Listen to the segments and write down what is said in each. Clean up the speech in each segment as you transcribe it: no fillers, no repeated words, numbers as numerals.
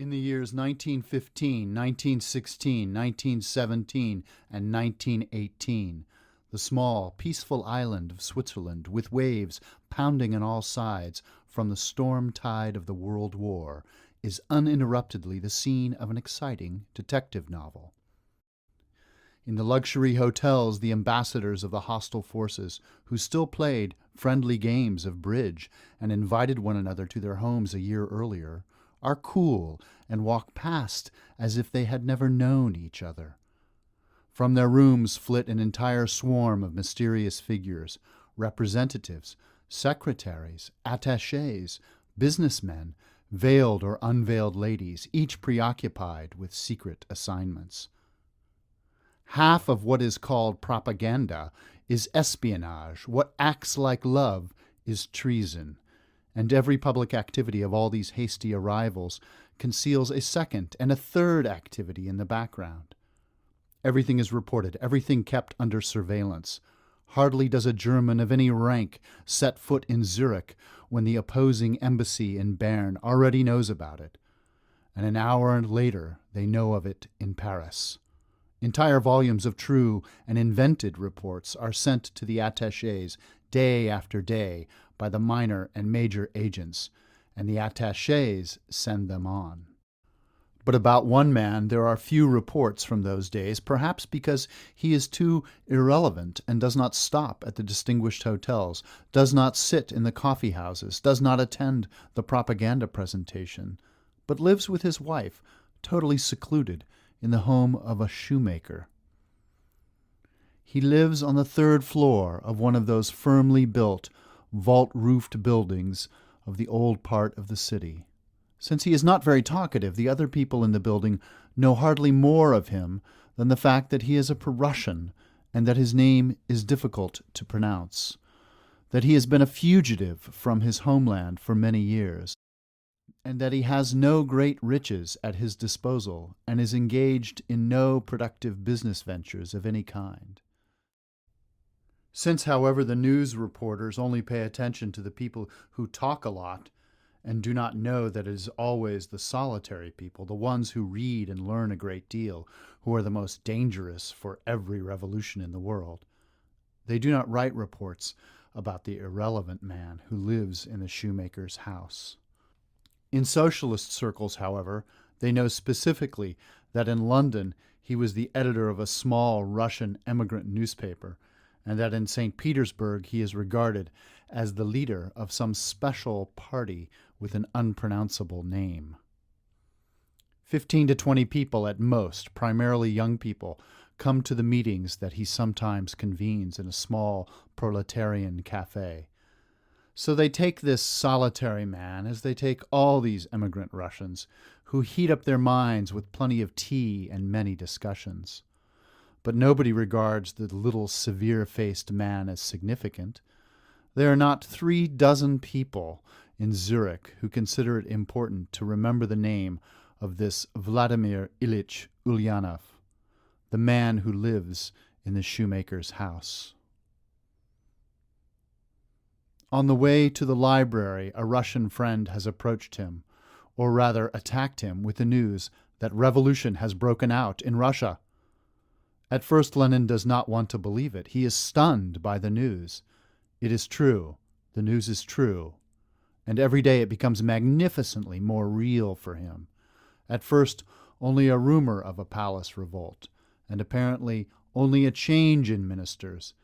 In the years 1915, 1916, 1917, and 1918, the small, peaceful island of Switzerland, with waves pounding on all sides from the storm tide of the World War, is uninterruptedly the scene of an exciting detective novel. In the luxury hotels, the ambassadors of the hostile forces, who still played friendly games of bridge and invited one another to their homes a year earlier, are cool and walk past as if they had never known each other. From their rooms flit an entire swarm of mysterious figures, representatives, secretaries, attachés, businessmen, veiled or unveiled ladies, each preoccupied with secret assignments. Half of what is called propaganda is espionage. What acts like love is treason. And every public activity of all these hasty arrivals conceals a second and a third activity in the background. Everything is reported, everything kept under surveillance. Hardly does a German of any rank set foot in Zurich when the opposing embassy in Bern already knows about it, and an hour later they know of it in Paris. Entire volumes of true and invented reports are sent to the attachés day after day by the minor and major agents, and the attachés send them on. But about one man there are few reports from those days, perhaps because he is too irrelevant and does not stop at the distinguished hotels, does not sit in the coffee houses, does not attend the propaganda presentation, but lives with his wife, totally secluded, in the home of a shoemaker. He lives on the third floor of one of those firmly built, vault-roofed buildings of the old part of the city. Since he is not very talkative, the other people in the building know hardly more of him than the fact that he is a Russian and that his name is difficult to pronounce, that he has been a fugitive from his homeland for many years, and that he has no great riches at his disposal and is engaged in no productive business ventures of any kind. Since, however, the news reporters only pay attention to the people who talk a lot and do not know that it is always the solitary people, the ones who read and learn a great deal, who are the most dangerous for every revolution in the world, they do not write reports about the irrelevant man who lives in the shoemaker's house. In socialist circles, however, they know specifically that in London he was the editor of a small Russian emigrant newspaper, and that in St. Petersburg he is regarded as the leader of some special party with an unpronounceable name. 15 to 20 people at most, primarily young people, come to the meetings that he sometimes convenes in a small proletarian cafe. So they take this solitary man as they take all these emigrant Russians, who heat up their minds with plenty of tea and many discussions. But nobody regards the little severe-faced man as significant. There are not 36 people in Zurich who consider it important to remember the name of this Vladimir Ilyich Ulyanov, the man who lives in the shoemaker's house. On the way to the library, a Russian friend has approached him, or rather attacked him, with the news that revolution has broken out in Russia. At first Lenin does not want to believe it. He is stunned by the news. It is true. The news is true. And every day it becomes magnificently more real for him. At first, only a rumor of a palace revolt, and apparently only a change in ministers.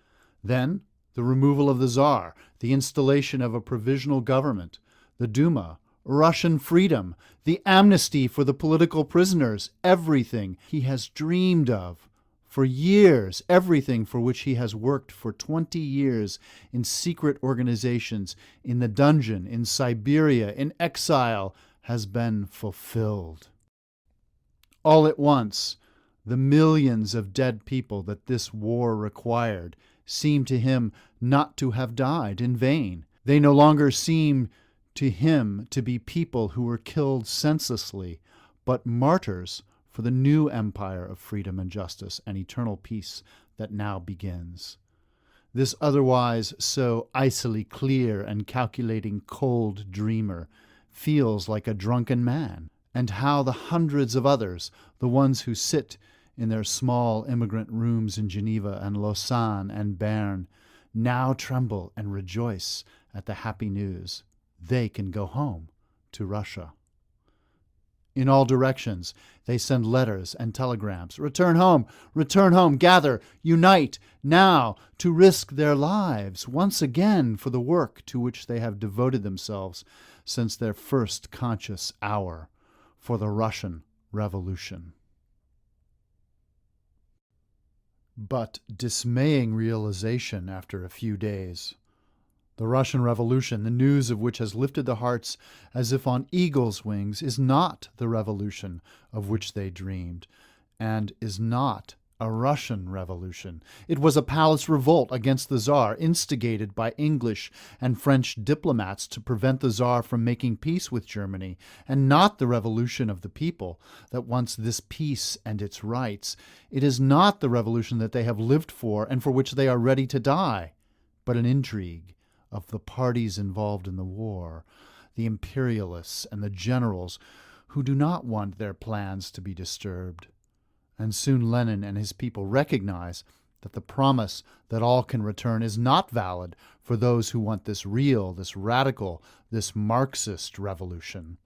Then, the removal of the Tsar, the installation of a provisional government, the Duma, Russian freedom, the amnesty for the political prisoners, everything he has dreamed of for years, everything for which he has worked for 20 years in secret organizations, in the dungeon, in Siberia, in exile, has been fulfilled. All at once, the millions of dead people that this war required seem to him not to have died in vain. They no longer seem to him to be people who were killed senselessly, but martyrs for the new empire of freedom and justice and eternal peace that now begins. This otherwise so icily clear and calculating cold dreamer feels like a drunken man, and how the hundreds of others, the ones who sit in their small immigrant rooms in Geneva and Lausanne and Bern, now tremble and rejoice at the happy news. They can go home to Russia. In all directions, they send letters and telegrams. Return home, gather, unite, now, to risk their lives once again for the work to which they have devoted themselves since their first conscious hour, for the Russian Revolution. But dismaying realization after a few days. The Russian Revolution, the news of which has lifted the hearts as if on eagle's wings, is not the revolution of which they dreamed, and is not a Russian revolution. It was a palace revolt against the Tsar, instigated by English and French diplomats to prevent the Tsar from making peace with Germany, and not the revolution of the people that wants this peace and its rights. It is not the revolution that they have lived for and for which they are ready to die, but an intrigue of the parties involved in the war, the imperialists and the generals who do not want their plans to be disturbed. And soon Lenin and his people recognize that the promise that all can return is not valid for those who want this real, this radical, this Marxist revolution.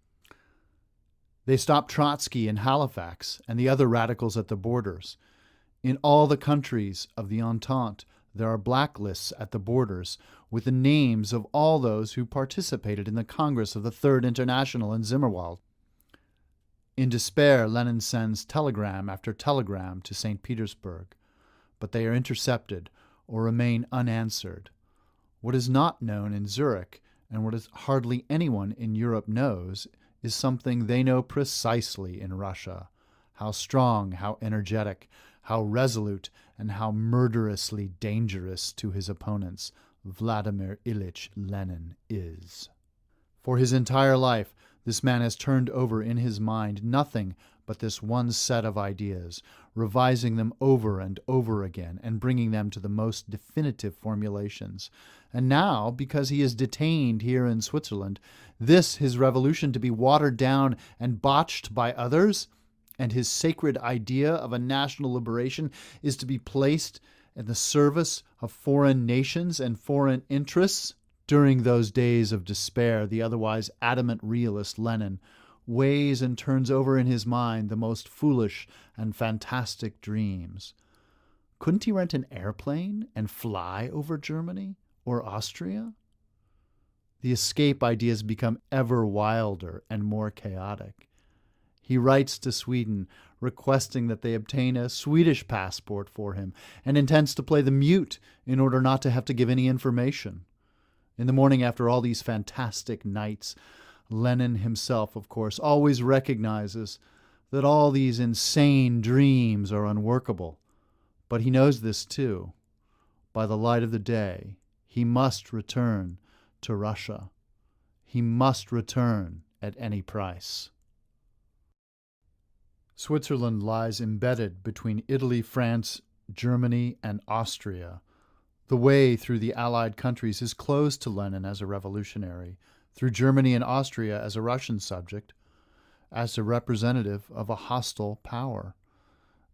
They stop Trotsky in Halifax and the other radicals at the borders. In all the countries of the Entente, there are blacklists at the borders with the names of all those who participated in the Congress of the Third International in Zimmerwald. In despair, Lenin sends telegram after telegram to St. Petersburg, but they are intercepted or remain unanswered. What is not known in Zurich, and what hardly anyone in Europe knows, is something they know precisely in Russia: how strong, how energetic, how resolute, and how murderously dangerous to his opponents Vladimir Ilyich Lenin is. For his entire life, this man has turned over in his mind nothing but this one set of ideas, revising them over and over again and bringing them to the most definitive formulations. And now, because he is detained here in Switzerland, this his revolution to be watered down and botched by others, and his sacred idea of a national liberation is to be placed in the service of foreign nations and foreign interests. During those days of despair, the otherwise adamant realist Lenin weighs and turns over in his mind the most foolish and fantastic dreams. Couldn't he rent an airplane and fly over Germany or Austria? The escape ideas become ever wilder and more chaotic. He writes to Sweden, requesting that they obtain a Swedish passport for him, and intends to play the mute in order not to have to give any information. In the morning after all these fantastic nights, Lenin himself, of course, always recognizes that all these insane dreams are unworkable. But he knows this too. By the light of the day, he must return to Russia. He must return at any price. Switzerland lies embedded between Italy, France, Germany, and Austria. The way through the Allied countries is closed to Lenin as a revolutionary, through Germany and Austria as a Russian subject, as a representative of a hostile power.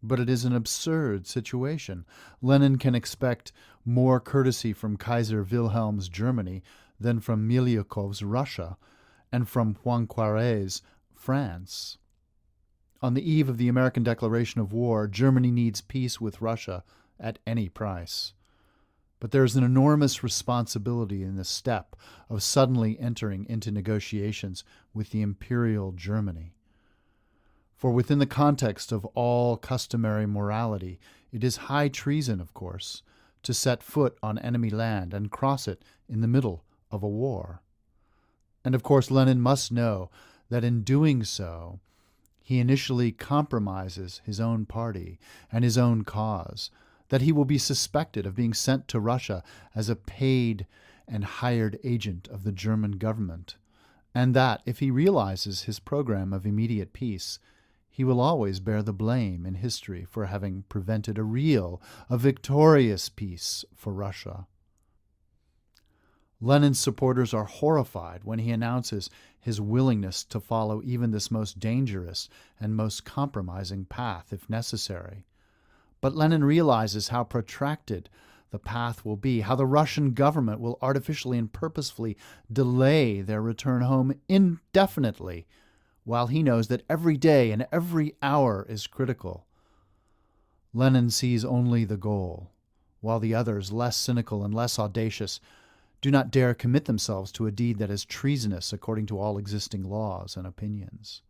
But it is an absurd situation. Lenin can expect more courtesy from Kaiser Wilhelm's Germany than from Miliukov's Russia, and from Poincaré's France. On the eve of the American declaration of war, Germany needs peace with Russia at any price. But there is an enormous responsibility in the step of suddenly entering into negotiations with the Imperial Germany. For within the context of all customary morality, it is high treason, of course, to set foot on enemy land and cross it in the middle of a war. And of course Lenin must know that in doing so, he initially compromises his own party and his own cause, that he will be suspected of being sent to Russia as a paid and hired agent of the German government, and that if he realizes his program of immediate peace, he will always bear the blame in history for having prevented a victorious peace for Russia. Lenin's supporters are horrified when he announces his willingness to follow even this most dangerous and most compromising path if necessary. But Lenin realizes how protracted the path will be, how the Russian government will artificially and purposefully delay their return home indefinitely, while he knows that every day and every hour is critical. Lenin sees only the goal, while the others, less cynical and less audacious, do not dare commit themselves to a deed that is treasonous according to all existing laws and opinions.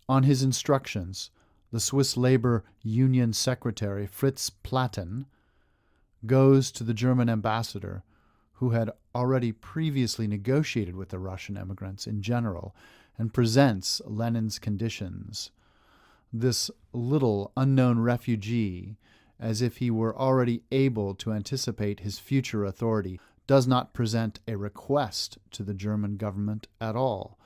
On his instructions, the Swiss Labor Union Secretary Fritz Platen goes to the German ambassador, who had already previously negotiated with the Russian immigrants in general, and presents Lenin's conditions. This little unknown refugee, as if he were already able to anticipate his future authority, does not present a request to the German government at all,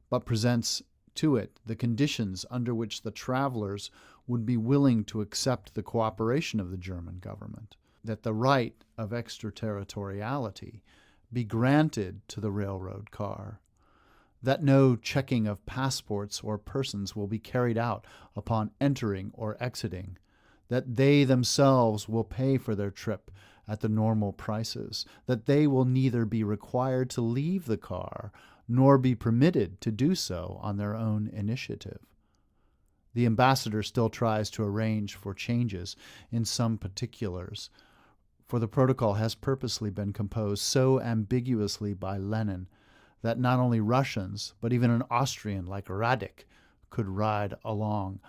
but presents to it the conditions under which the travelers would be willing to accept the cooperation of the German government, that the right of extraterritoriality be granted to the railroad car, that no checking of passports or persons will be carried out upon entering or exiting, that they themselves will pay for their trip at the normal prices, that they will neither be required to leave the car nor be permitted to do so on their own initiative. The ambassador still tries to arrange for changes in some particulars, for the protocol has purposely been composed so ambiguously by Lenin that not only Russians, but even an Austrian like Radek could ride along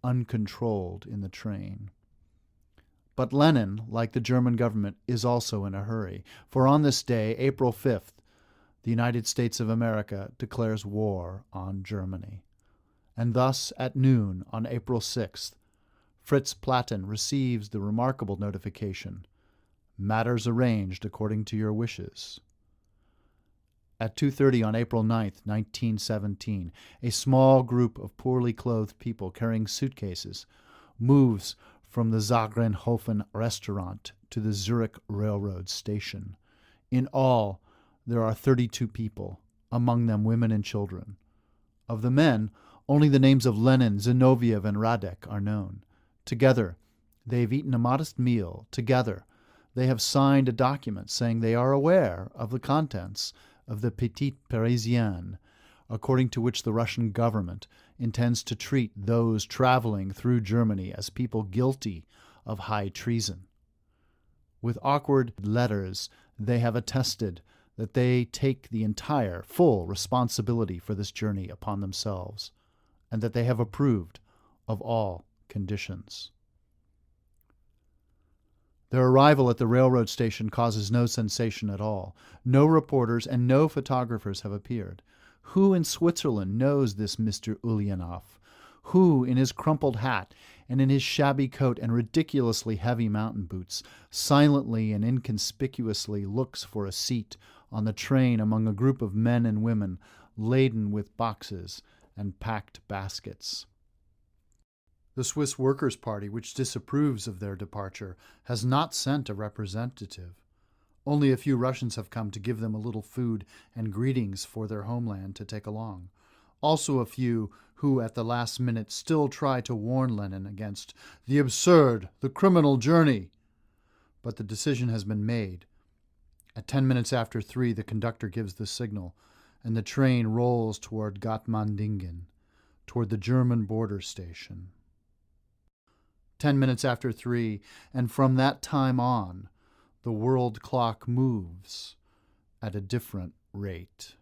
uncontrolled in the train. But Lenin, like the German government, is also in a hurry, for on this day, April 5th, the United States of America declares war on Germany. And thus, at noon on April 6th, Fritz Platen receives the remarkable notification, "Matters arranged according to your wishes." At 2:30 on April 9th, 1917, a small group of poorly clothed people carrying suitcases moves from the Zagrenhofen restaurant to the Zurich railroad station. In all, there are 32 people, among them women and children. Of the men, only the names of Lenin, Zinoviev, and Radek are known. Together, they have eaten a modest meal. Together, they have signed a document saying they are aware of the contents of the Petite Parisienne, according to which the Russian government intends to treat those traveling through Germany as people guilty of high treason. With awkward letters, they have attested that they take the entire, full responsibility for this journey upon themselves, and that they have approved of all conditions. Their arrival at the railroad station causes no sensation at all. No reporters and no photographers have appeared. Who in Switzerland knows this Mr. Ulyanov? Who, in his crumpled hat and in his shabby coat and ridiculously heavy mountain boots, silently and inconspicuously looks for a seat on the train among a group of men and women laden with boxes and packed baskets? The Swiss Workers' Party, which disapproves of their departure, has not sent a representative. Only a few Russians have come to give them a little food and greetings for their homeland to take along. Also a few who, at the last minute, still try to warn Lenin against the absurd, the criminal journey. But the decision has been made. At 10 minutes after 3, the conductor gives the signal, and the train rolls toward Gottmandingen, toward the German border station. 10 minutes after 3, and from that time on, the world clock moves at a different rate.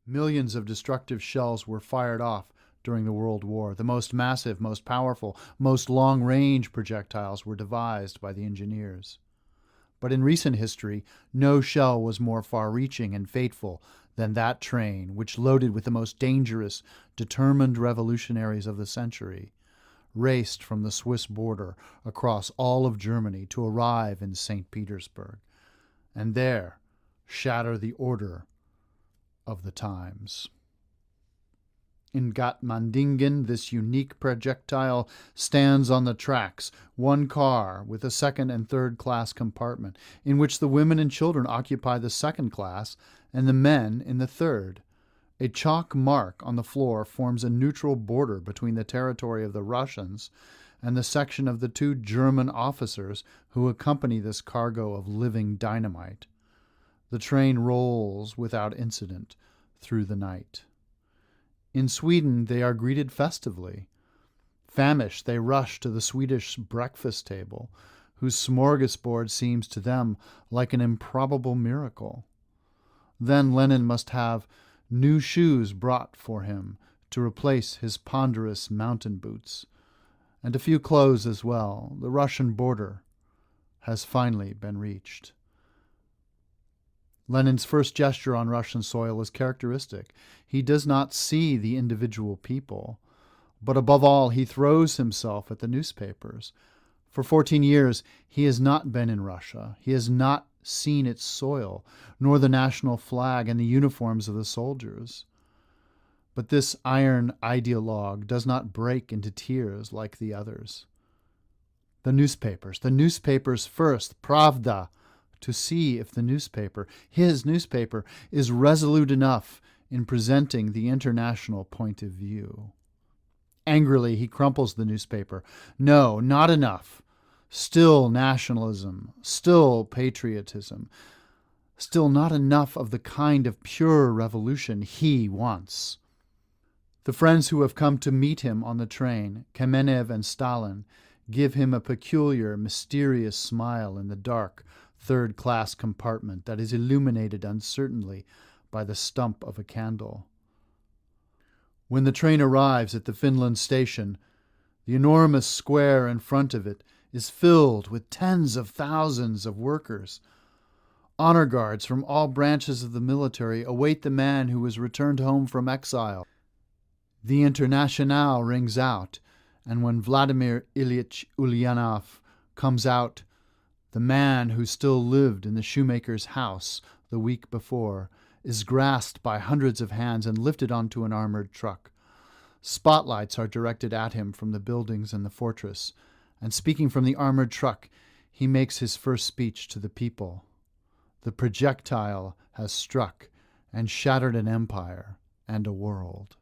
Millions of destructive shells were fired off during the World War. The most massive, most powerful, most long-range projectiles were devised by the engineers. But in recent history, no shell was more far-reaching and fateful than that train, which, loaded with the most dangerous, determined revolutionaries of the century, raced from the Swiss border across all of Germany to arrive in St. Petersburg, and there shatter the order of the times. In Gottmandingen, this unique projectile stands on the tracks, one car with a second and third class compartment, in which the women and children occupy the second class and the men in the third. A chalk mark on the floor forms a neutral border between the territory of the Russians and the section of the 2 German officers who accompany this cargo of living dynamite. The train rolls without incident through the night. In Sweden, they are greeted festively. Famished, they rush to the Swedish breakfast table, whose smorgasbord seems to them like an improbable miracle. Then Lenin must have new shoes brought for him to replace his ponderous mountain boots, and a few clothes as well. The Russian border has finally been reached. Lenin's first gesture on Russian soil is characteristic. He does not see the individual people, but above all, he throws himself at the newspapers. For 14 years, he has not been in Russia. He has not seen its soil, nor the national flag and the uniforms of the soldiers. But this iron ideologue does not break into tears like the others. The newspapers first, Pravda, to see if the newspaper, his newspaper, is resolute enough in presenting the international point of view. Angrily, he crumples the newspaper. No, not enough. Still nationalism, still patriotism, still not enough of the kind of pure revolution he wants. The friends who have come to meet him on the train, Kamenev and Stalin, give him a peculiar, mysterious smile in the dark, third-class compartment that is illuminated uncertainly by the stump of a candle. When the train arrives at the Finland station, the enormous square in front of it is filled with tens of thousands of workers. Honor guards from all branches of the military await the man who has returned home from exile. The Internationale rings out, and when Vladimir Ilyich Ulyanov comes out, the man who still lived in the shoemaker's house the week before is grasped by hundreds of hands and lifted onto an armored truck. Spotlights are directed at him from the buildings in the fortress, and speaking from the armored truck, he makes his first speech to the people. The projectile has struck and shattered an empire and a world.